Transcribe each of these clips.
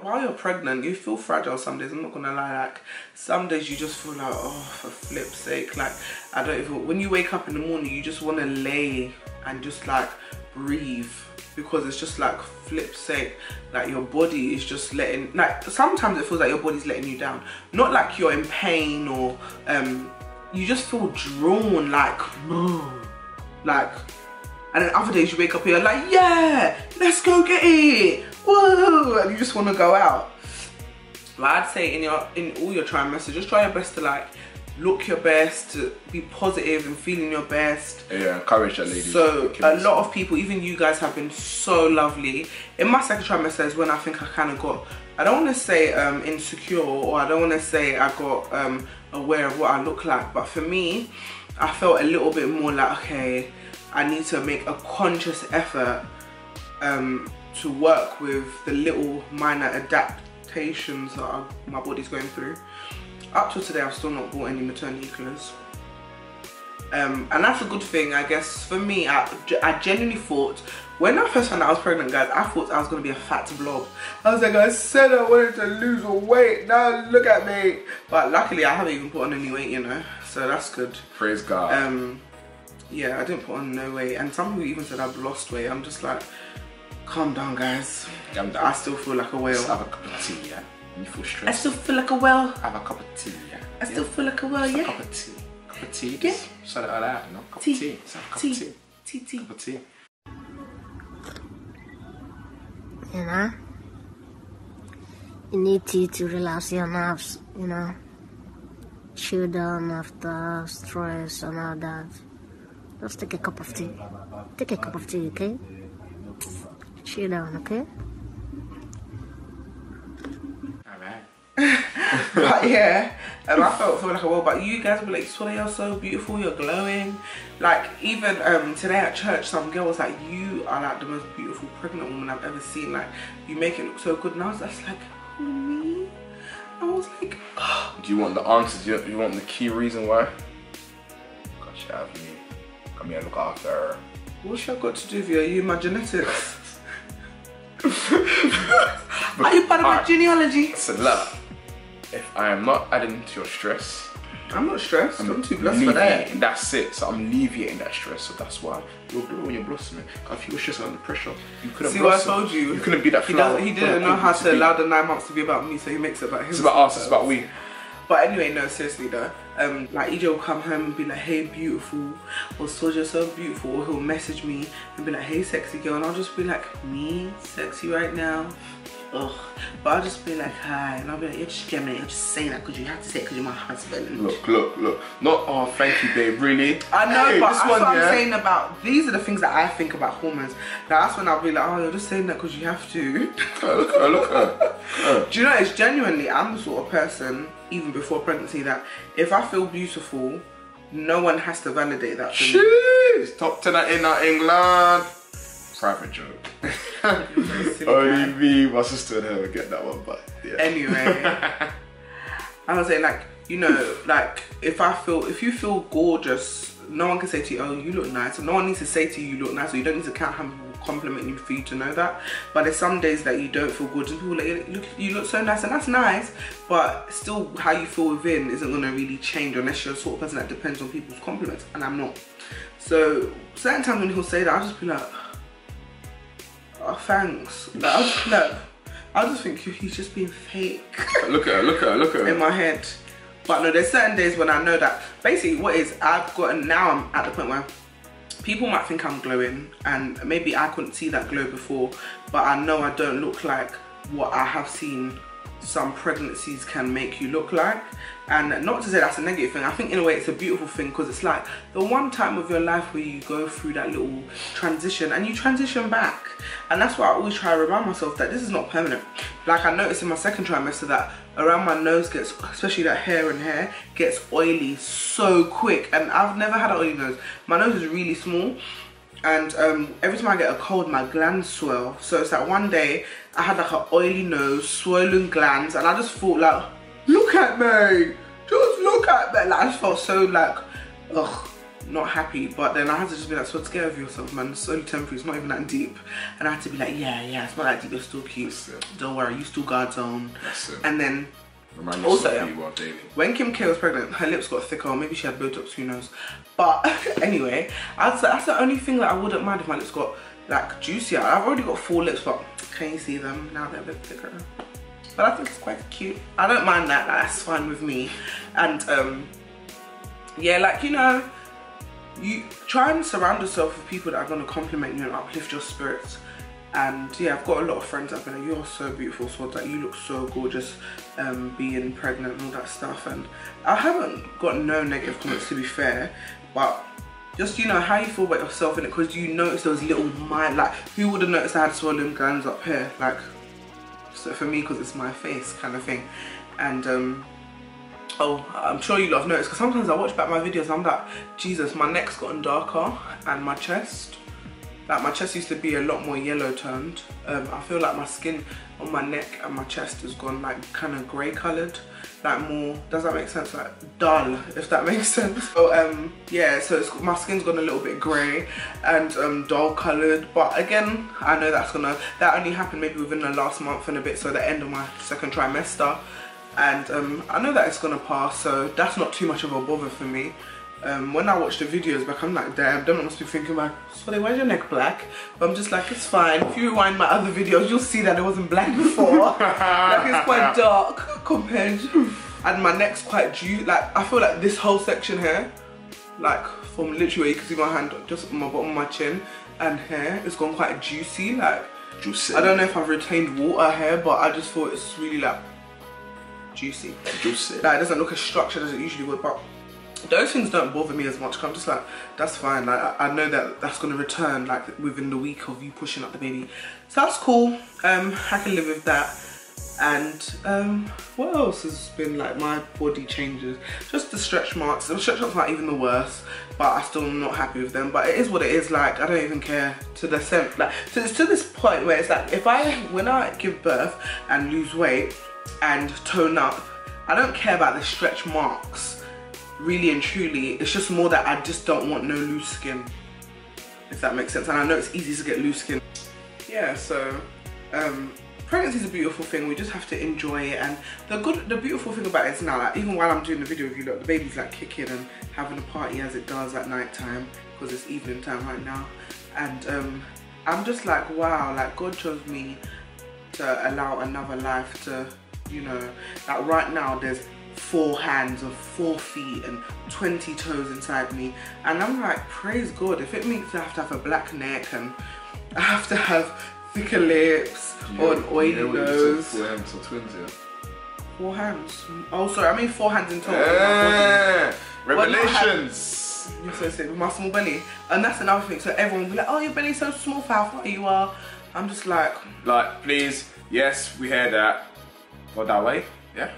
while you're pregnant, you feel fragile some days. I'm not gonna lie. Like some days you just feel like, oh, for flip's sake, like I don't even. When you wake up in the morning, you just want to lay and just like breathe, because it's just like flip's sake, like your body is just letting. Like sometimes it feels like your body's letting you down. Not like you're in pain or you just feel drawn, like. And then other days you wake up here like, yeah, let's go get it, whoa, and you just want to go out. But I'd say in all your trimesters, just try your best to like look your best, to be positive and feeling your best. Yeah, encourage that lady. So a lot of people, even you guys, have been so lovely. In my second trimester is when I think I kind of got, I don't want to say insecure, or I don't want to say I got aware of what I look like, but for me, I felt a little bit more like, okay, I need to make a conscious effort to work with the little minor adaptations that my body's going through. Up till today, I've still not bought any maternity clothes. And that's a good thing, I guess. For me, I genuinely thought, when I first found out I was pregnant, guys, I thought I was going to be a fat blob. I was like, I said I wanted to lose weight, now look at me. But luckily, I haven't even put on any weight, you know, so that's good. Praise God. Yeah, I didn't put on no weight, and some people even said I've lost weight. I'm just like, calm down, guys. I still feel like a whale. Just have a cup of tea, yeah? You feel stressed. I still feel like a whale. Have a cup of tea, yeah? I still feel like a whale, yeah? A cup of tea. Cup of tea. Yeah. Just shut it all out, you know? Cup Tea. of tea. Just have a cup Tea. of tea. Tea. Cup of tea. You know? You need tea to relax your nerves, you know? Chill down after stress and all that. Just take a cup of tea. Take a cup of tea, okay? Chill down, okay? Alright. But yeah, I felt like a whale. But you guys were like, Swoda, you're so beautiful, you're glowing. Like even today at church, some girl was like, you are like the most beautiful pregnant woman I've ever seen. Like you make it look so good. And I was just like, who, me? I was like, oh. Do you want the answers? Do you want the key reason why? God, she have me. Come here, look after her. What's that got to do with you? Are you my genetics? Are you part of my genealogy? So look, if I am not adding to your stress, I'm not stressed. I'm too blessed for that. That's it. So I'm alleviating that stress. So that's why you're glowing, you're blossoming. If you were stressed under pressure, you couldn't. See what I told you? You couldn't be that flower. He didn't know how to allow the 9 months to be about me, so he makes it about him. It's about us. It's about we. But anyway, no, seriously though, like EJ will come home and be like, hey beautiful, or Swoda, you're so beautiful, or he'll message me and be like, hey sexy girl, and I'll just be like, me? Sexy right now? Ugh. But I'll just be like, hi, and I'll be like, you're just Gemini, you're just saying that because you have to say it because you're my husband. Look. Not, oh, thank you, babe, really? I know, hey, but that's what I'm saying about, these are the things that I think about hormones. Now that's when I'll be like, oh, you're just saying that because you have to. Look at her. Do you know, it's genuinely, I'm the sort of person, even before pregnancy, that if I feel beautiful, no one has to validate that for me. Jeez, top 10 in England. Private joke. Only me, my sister would never get that one, but yeah. Anyway, I was saying, like, you know, like if you feel gorgeous, no one can say to you, oh, you look nice. And no one needs to say to you, you look nice. So you don't need to count how many people compliment you for you to know that. But there's some days that you don't feel gorgeous. People like, look, you look so nice, and that's nice. But still, how you feel within isn't going to really change unless you're the sort of person that depends on people's compliments. And I'm not. So certain times when he'll say that, I'll just be like, oh, thanks. Like, I'll just think he's just being fake. Look at her. In my head. But no, there's certain days when I know that basically what is, I've gotten, now I'm at the point where people might think I'm glowing, and maybe I couldn't see that glow before, but I know I don't look like what I have seen some pregnancies can make you look like. And not to say that's a negative thing, I think in a way it's a beautiful thing, because it's like the one time of your life where you go through that little transition and you transition back. And that's why I always try to remind myself that this is not permanent. Like I noticed in my second trimester that around my nose gets, especially that hair and hair, gets oily so quick. And I've never had an oily nose. My nose is really small. And every time I get a cold, my glands swell. So it's like one day I had like an oily nose, swollen glands, and I just thought like, look at me, just look at me. Like I just felt so like, ugh, not happy, but then I had to just be like, so get over yourself, man. It's only temporary, it's not even that deep. And I had to be like, yeah, it's not that deep, you're still cute. Don't worry, you still God's own. And then also, when Kim K was pregnant, her lips got thicker, or maybe she had Botox, who knows. But anyway, that's the only thing that I wouldn't mind if my lips got like juicier. I've already got 4 lips, but can you see them? Now they're a bit thicker. But I think it's quite cute. I don't mind that, that's fine with me. And yeah, like, you know, you try and surround yourself with people that are going to compliment you and uplift your spirits. And yeah, I've got a lot of friends that have been like, you're so beautiful, Swod, that you look so gorgeous being pregnant and all that stuff. And I haven't got no negative comments, to be fair, but just, you know, how you feel about yourself in it, because you notice those little like, who would have noticed I had swollen glands up here, like, so for me, because it's my face kind of thing. And oh, I'm sure you lot have noticed, because sometimes I watch back my videos and I'm like, Jesus, my neck's gotten darker, and my chest, like my chest used to be a lot more yellow toned. I feel like my skin on my neck and my chest has gone like kind of grey coloured, like more, does that make sense, like dull, if that makes sense. So yeah, so my skin's gone a little bit grey and dull coloured, but again, I know that only happened maybe within the last month and a bit, so the end of my 2nd trimester. And I know that it's gonna pass, so that's not too much of a bother for me. When I watch the videos back, I'm like, damn, them must be thinking like, so why's your neck black? But I'm just like, it's fine. If you rewind my other videos, you'll see that it wasn't black before. Like, it's quite dark compared. And my neck's quite juicy. Like, I feel like this whole section here, like from literally where you can see my hand, just on my bottom of my chin and hair, it's gone quite juicy. Like, juicy. I don't know if I've retained water here, but I just thought it's really like juicy. Juicy. Like, it doesn't look as structured as it usually would, but those things don't bother me as much, because I'm just like, that's fine. Like, I know that that's going to return like within the week of you pushing up the baby, so that's cool. I can live with that. And what else has been like my body changes? Just the stretch marks. The stretch marks aren't even the worst, but I'm still not happy with them. But it is what it is. Like, I don't even care to the sense, like, so it's to this point where it's like, when I give birth and lose weight and tone up, I don't care about the stretch marks. Really and truly, it's just more that I just don't want no loose skin, if that makes sense. And I know it's easy to get loose skin. Yeah, so pregnancy is a beautiful thing. We just have to enjoy it. And the beautiful thing about it is now, like, even while I'm doing the video with you, look, the baby's like kicking and having a party as it does at night time, because it's evening time right now. And I'm just like, wow, like, God chose me to allow another life to, you know, like right now there's 4 hands and 4 feet and 20 toes inside me, and I'm like, praise God. If it means I have to have a black neck and I have to have thicker lips or an oily nose. 4 hands or twins, yeah? 4 hands. Oh, sorry, I mean 4 hands in total. Yeah. Revelations. You're so sick with my small belly, and that's another thing. So everyone will be like, oh, your belly's so small for how far you are. I'm just like, please, yes, we hear that, but that way, yeah.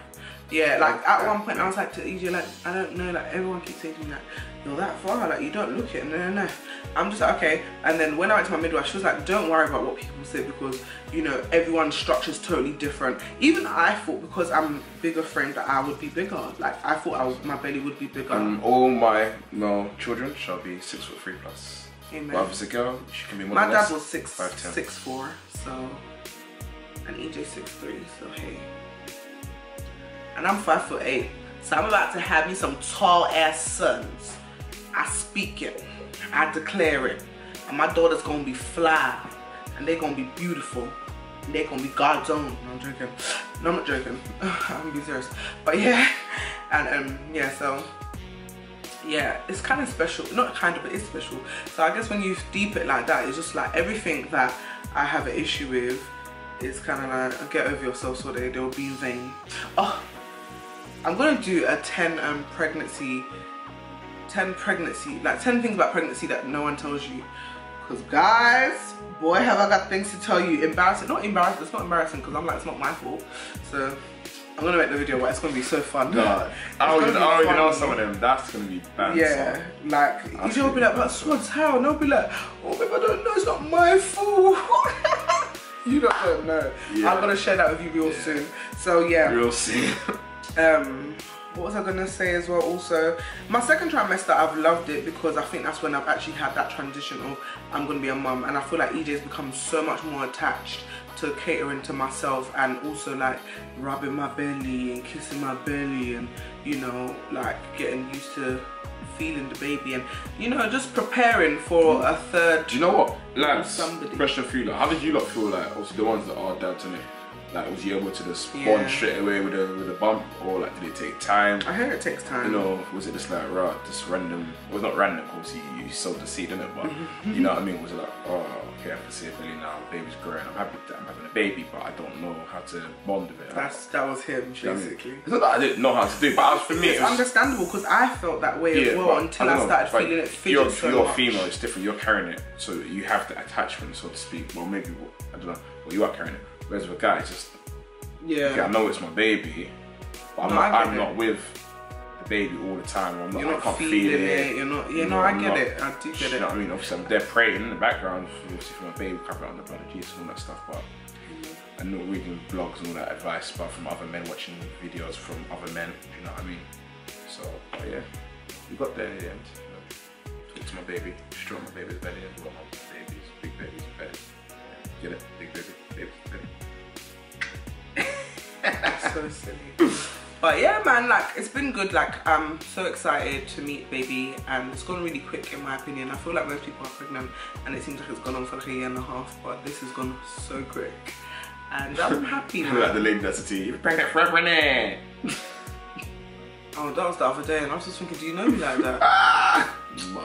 Yeah, like at one point I was like to EJ, like, I don't know, like everyone keeps saying to me like, you're that far, like you don't look it, no. I'm just like, okay. And then when I went to my midwife, she was like, don't worry about what people say, because, you know, everyone's structure's totally different. Even I thought, because I'm bigger frame, that I would be bigger. Like, I thought my belly would be bigger. All my male children shall be 6'3" plus. Amen. But if it's a girl, she can be more my than dad less. was 6'4", so, and EJ 6'3", so hey. And I'm 5'8", so I'm about to have me some tall ass sons. I speak it, I declare it, and my daughter's gonna be fly, and they're gonna be beautiful, and they're gonna be God's own. No, I'm joking. No, I'm not joking. I'm gonna be serious. But yeah, and yeah, so yeah, it's kind of special. Not kind of, but it's special. So I guess when you deep it like that, it's just like everything that I have an issue with, it's kind of like, get over yourself, so they'll be in vain. Oh, I'm gonna do a 10 things about pregnancy that no one tells you. Because guys, boy, have I got things to tell you. Embarrassing, not embarrassing, it's not embarrassing, because I'm like, it's not my fault. So I'm gonna make the video, but it's gonna be so fun. No, I already know some of them. That's gonna be bad. Yeah, like, you'll be like, but Swods, how? And I'll be like, oh babe, I don't know, it's not my fault. You don't know. Yeah. I'm gonna share that with you real soon. So yeah. Real soon. what was I gonna say as well? Also, my second trimester, I've loved it because I think that's when I've actually had that transition of I'm gonna be a mum, and I feel like EJ's become so much more attached to catering to myself, and also like rubbing my belly and kissing my belly, and you know, like getting used to feeling the baby, and you know, just preparing for a third. Do you know what, lads? Somebody. Question for you, like, how did you lot feel like? Obviously, the ones that are dads, innit? Like, was you able to just bond straight away with a bump, or like did it take time? I hear it takes time. You know, was it just like just random? Well, it's not random, obviously you sowed the seed, innit? But you know what I mean? Was it like, oh, okay, I can see a belly now, baby's growing, I'm happy that I'm having a baby, but I don't know how to bond with it. That was him, basically. It's not that I didn't know how to do it, but for me, it's understandable because I felt that way as well until I started feeling it fidget so much. You're female, it's different. You're carrying it, so you have the attachment, so to speak. Well, maybe I don't know. Well, you are carrying it. Whereas with a guy, it's just okay, I know it's my baby, but I'm not with the baby all the time. You're not feeling it. You're not. You know, I get it. I do get it. You know what I mean? Obviously, I'm there praying in the background, obviously for my baby, covering on the blood of Jesus and all that stuff. But I'm not reading blogs and all that advice, but from other men, watching videos from other men. You know what I mean? So yeah, we got there in the end. You know, talk to my baby, stroke my baby's belly, and got my babies, big babies, belly. Yeah, get it? Big baby, baby's belly. So silly. But yeah, man, like it's been good. Like I'm so excited to meet baby, and it's gone really quick in my opinion. I feel like most people are pregnant and it seems like it's gone on for like a year and a half, but this has gone so quick and I'm happy. Like the lady that's a tea, you're pregnant forever, innit? Oh, that was the other day and I was just thinking, do you know me like that?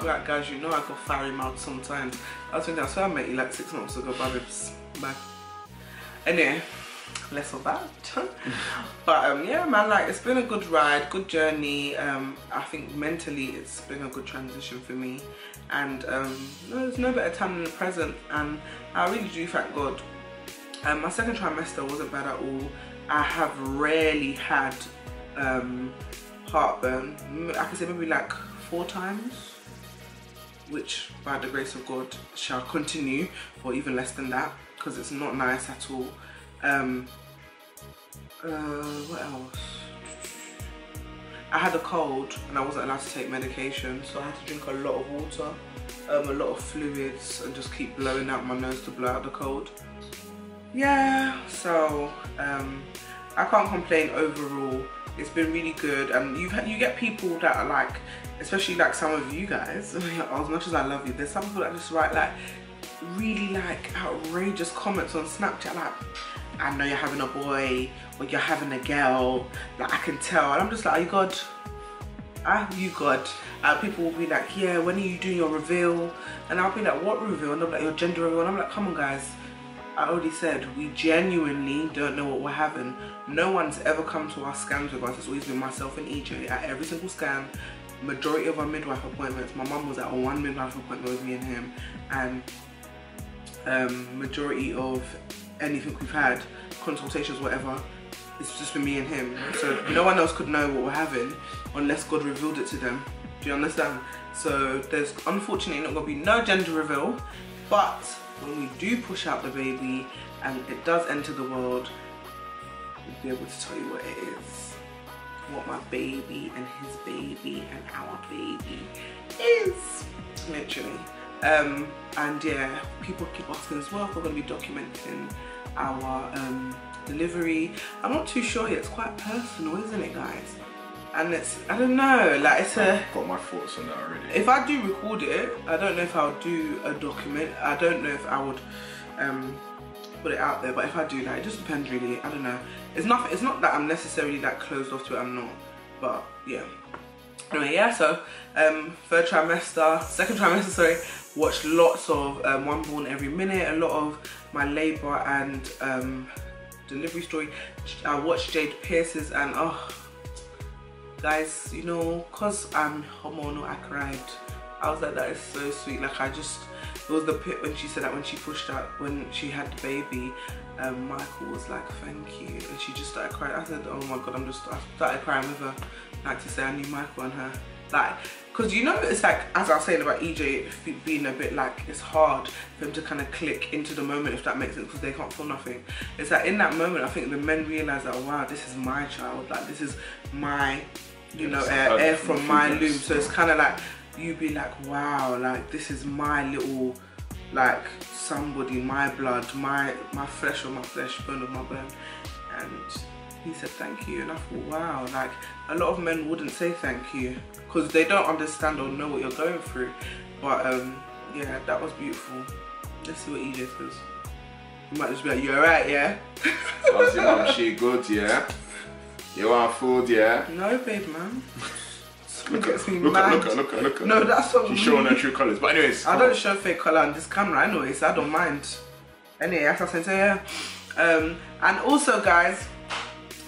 Like, guys, you know I got fiery mouth sometimes. I was thinking, I swear I met you like 6 months ago. Bye babes, bye. Anyway, less of that. But yeah, man, like it's been a good ride, good journey. I think mentally it's been a good transition for me, and there's no better time than the present, and I really do thank God. My second trimester wasn't bad at all. I have rarely had heartburn. I can say maybe like 4 times, which by the grace of God shall continue for even less than that, because it's not nice at all. What else? I had a cold and I wasn't allowed to take medication, so I had to drink a lot of water, a lot of fluids, and just keep blowing out my nose to blow out the cold. Yeah, so I can't complain overall. It's been really good, and you get people that are like, especially like some of you guys, as much as I love you, there's some people that just write like really like outrageous comments on Snapchat, like, I know you're having a boy or you're having a girl, like I can tell, and I'm just like, are you God? Are you God? People will be like, yeah, when are you doing your reveal? And I'll be like, what reveal? And they'll be like, your gender reveal. And I'm like, come on guys, I already said we genuinely don't know what we're having. No one's ever come to our scans with us. It's always been myself and EJ at every single scan. Majority of our midwife appointments, my mum was at one midwife appointment with me and him, and majority of anything we've had, consultations, whatever, it's just been me and him. So no one else could know what we're having unless God revealed it to them. Do you understand? So there's unfortunately not going to be no gender reveal, but when we do push out the baby and it does enter the world, we'll be able to tell you what it is, what my baby and his baby and our baby is, literally. And yeah, people keep asking as well if we're going to be documenting our delivery. I'm not too sure yet. It's quite personal, isn't it, guys? And it's, I don't know, like it's a... I've got my thoughts on that already. If I do record it, I don't know if I'll do a document. I don't know if I would put it out there, but if I do, like, it just depends really. I don't know. It's not that I'm necessarily like closed off to it, I'm not. But yeah. Anyway, yeah, so second trimester, sorry, watched lots of One Born Every Minute, a lot of my labour and delivery story. I watched Jade Pierce's, and oh guys, you know, cause I'm hormonal, I cried. I was like, that is so sweet. Like, it was the bit when she said that when she pushed out, when she had the baby, Michael was like, thank you, and she just started crying. I said, oh my God, I started crying with her, like to say I knew Michael and her. Like, because you know, it's like, as I was saying about EJ being a bit like, it's hard for him to kind of click into the moment, if that makes sense, because they can't feel nothing. It's like in that moment, I think the men realize that, oh, wow, this is my child, like this is my you know, air from my loom. So it's kind of like, you'd be like, wow, like this is my little, like somebody, my blood, my flesh of my flesh, bone of my bone. And he said thank you, and I thought, wow, like a lot of men wouldn't say thank you because they don't understand or know what you're going through. But yeah, that was beautiful. Let's see what EJ says. You might just be like, you alright, yeah? How's your mum? She good, yeah? You want food, yeah? No, babe, man. Look at. No, that's what she's showing her true colours. But anyways, I don't show fake colour on this camera anyways, so I don't mind. Anyway, as I said, yeah. And also, guys,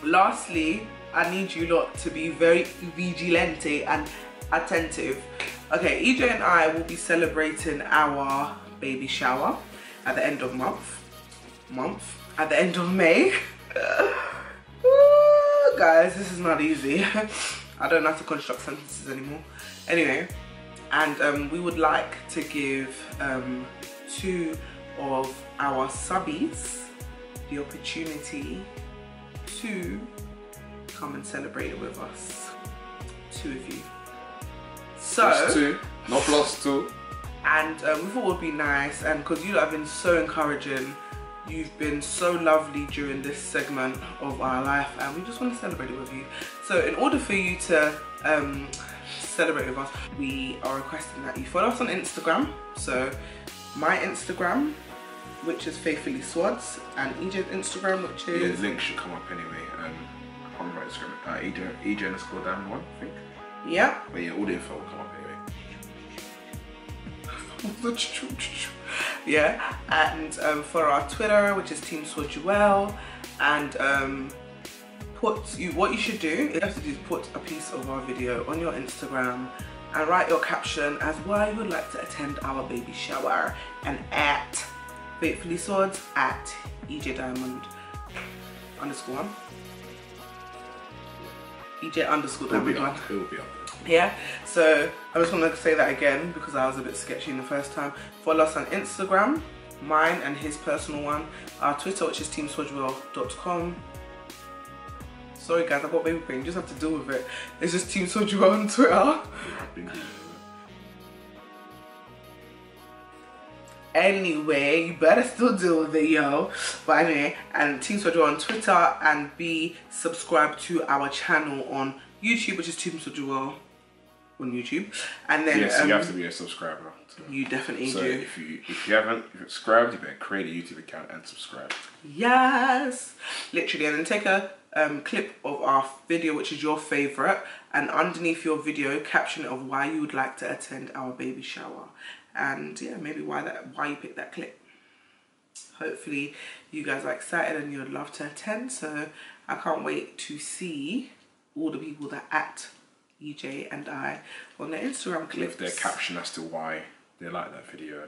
lastly, I need you lot to be very vigilante and attentive. Okay, EJ and I will be celebrating our baby shower at the end of at the end of May. Ooh, guys, this is not easy. I don't know how to construct sentences anymore. Anyway, and we would like to give 2 of our subbies the opportunity to come and celebrate it with us. 2 of you. So, +2, not +2. And we thought it would be nice, and because you have been so encouraging, you've been so lovely during this segment of our life, and we just want to celebrate it with you. So in order for you to celebrate with us, we are requesting that you follow us on Instagram. So my Instagram, which is Faithfully Swods, and EJ's Instagram, which is... Yeah, the link should come up anyway. I can't remember Instagram. EJ_Diamond1, I think. Yeah. But yeah, all the info will come up anyway. Yeah, and for our Twitter, which is TeamSwoduel, and what you should do is put a piece of our video on your Instagram and write your caption as why you would like to attend our baby shower, and at Faithfully Swords at EJ_Diamond_1. EJ_Diamond1. It will be up. Yeah, so I just want to say that again because I was a bit sketchy in the first time. Follow us on Instagram, mine and his personal one, our Twitter, which is TeamSwoduel.com. Sorry guys, I've got baby pain, you just have to deal with it. It's just TeamSwoduel on Twitter. Anyway, you better still deal with it, yo. But anyway, and TeamSwoduel on Twitter, and be subscribed to our channel on YouTube, which is TeamSwoduel on YouTube. And then yes, you have to be a subscriber. You definitely so do. If you haven't subscribed, you better create a YouTube account and subscribe. Yes, literally. And then take a clip of our video, which is your favorite, and underneath your video, caption it of why you would like to attend our baby shower, and yeah, maybe why you picked that clip. Hopefully, you guys are excited and you'd love to attend. So I can't wait to see all the people that at EJ and I on their Instagram clips. With their caption as to why they like that video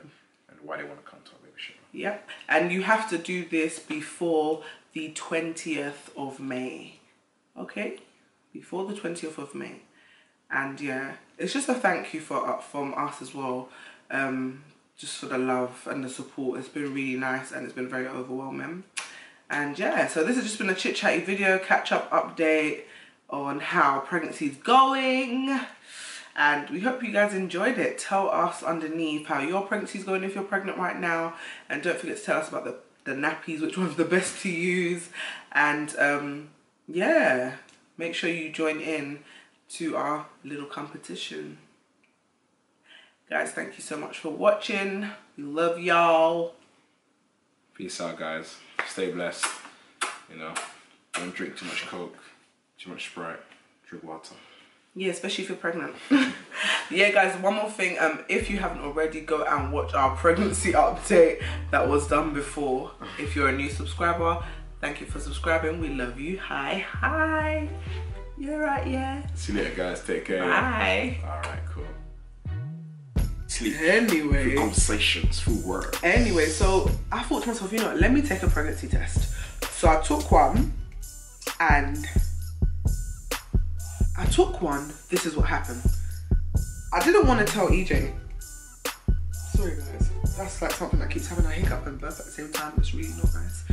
and why they want to come to our baby shower. Yep, and you have to do this before the 20th of May. Okay, before the 20th of May. And yeah, it's just a thank you from us as well, just for the love and the support. It's been really nice and it's been very overwhelming. And yeah, so this has just been a chit chatty video, catch up update on how pregnancy is going, and we hope you guys enjoyed it. Tell us underneath how your pregnancy is going if you're pregnant right now, and don't forget to tell us about the nappies, which one's the best to use, and yeah, make sure you join in to our little competition. Guys, thank you so much for watching. We love y'all. Peace out, guys. Stay blessed. You know, don't drink too much Coke, too much Sprite, drink water. Yeah, especially if you're pregnant. Yeah, guys, one more thing. If you haven't already, go and watch our pregnancy update that was done before. If you're a new subscriber, thank you for subscribing. We love you. Hi. You're right, yeah. See you later, guys. Take care. Bye. Alright, cool. Sleep. Anyway. Through conversations, through words. Anyway, so I thought to myself, you know, let me take a pregnancy test. So I took one, and this is what happened. I didn't want to tell EJ. Sorry guys, that's like something that keeps having a hiccup and birth at the same time. It's really not nice.